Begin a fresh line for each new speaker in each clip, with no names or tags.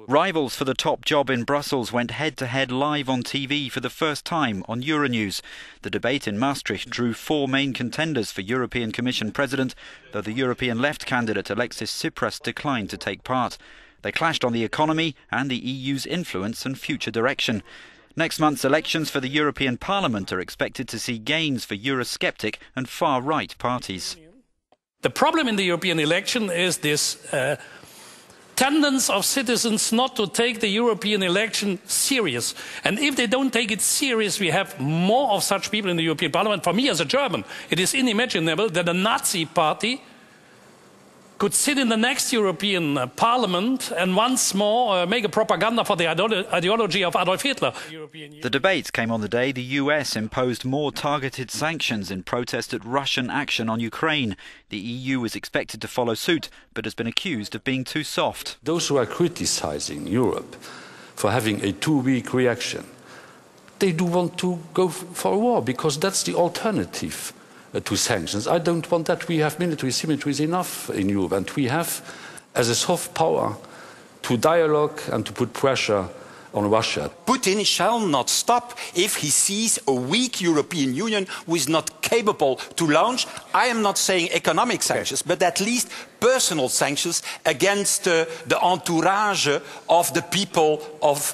Rivals for the top job in Brussels went head-to-head live on TV for the first time on Euronews. The debate in Maastricht drew four main contenders for European Commission President, though the European left candidate Alexis Tsipras declined to take part. They clashed on the economy and the EU's influence and future direction. Next month's elections for the European Parliament are expected to see gains for eurosceptic and far-right parties.
The problem in the European election is this tendency of citizens not to take the European election serious. And if they don't take it serious, we have more of such people in the European Parliament. For me as a German, it is unimaginable that a Nazi party could sit in the next European Parliament and once more make a propaganda for the ideology of Adolf Hitler.
The debate came on the day the US imposed more targeted sanctions in protest at Russian action on Ukraine. The EU is expected to follow suit, but has been accused of being too soft.
Those who are criticizing Europe for having a too-weak reaction, they do want to go for a war because that's the alternative to sanctions. I don't want that. We have military symmetries enough in Europe, and we have, as a soft power, to dialogue and to put pressure on Russia.
Putin shall not stop if he sees a weak European Union who is not capable to launch, I am not saying economic sanctions, but at least personal sanctions against the entourage of the people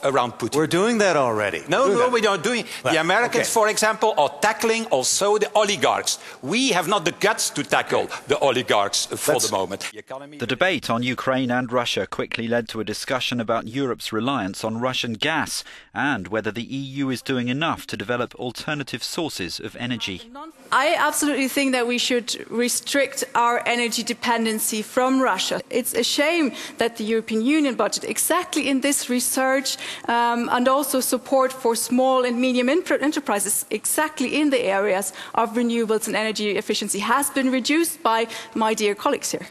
around Putin.
We're doing that already.
No, we don't do it. The Americans, for example, are tackling also the oligarchs. We have not the guts to tackle the oligarchs for the moment.
The debate on Ukraine and Russia quickly led to a discussion about Europe's reliance on Russian gas and whether the EU is doing enough to develop alternative sources of energy.
I absolutely think that we should restrict our energy dependency from Russia. It's a shame that the European Union budget, exactly in this research and also support for small and medium enterprises, exactly in the areas of renewables and energy efficiency, has been reduced by my dear colleagues here.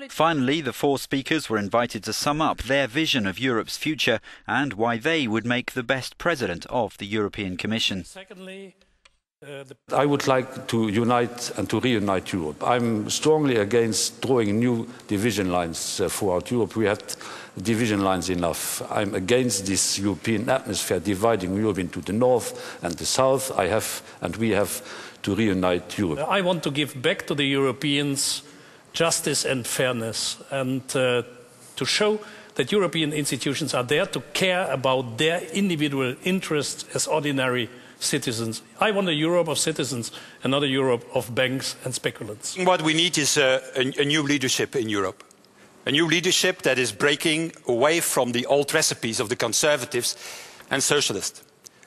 Finally, the four speakers were invited to sum up their vision of Europe's future and why they would make the best president of the European Commission.
Secondly,
I would like to unite and to reunite Europe. I'm strongly against drawing new division lines throughout Europe. We had division lines enough. I'm against this European atmosphere dividing Europe into the north and the south. We have to reunite Europe.
I want to give back to the Europeans justice and fairness, and to show that European institutions are there to care about their individual interests as ordinary citizens. I want a Europe of citizens and not a Europe of banks and speculants.
What we need is a new leadership in Europe. A new leadership that is breaking away from the old recipes of the conservatives and socialists.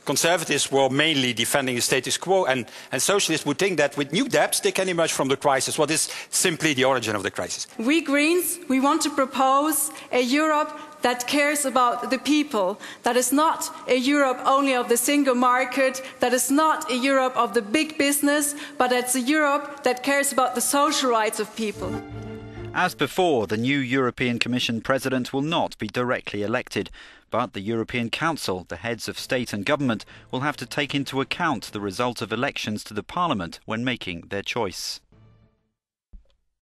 Conservatives were mainly defending the status quo, and socialists would think that with new debts they can emerge from the crisis. What is simply the origin of the crisis?
We Greens, we want to propose a Europe that cares about the people, that is not a Europe only of the single market, that is not a Europe of the big business, but it's a Europe that cares about the social rights of people.
As before, the new European Commission President will not be directly elected, but the European Council, the heads of state and government, will have to take into account the result of elections to the Parliament when making their choice.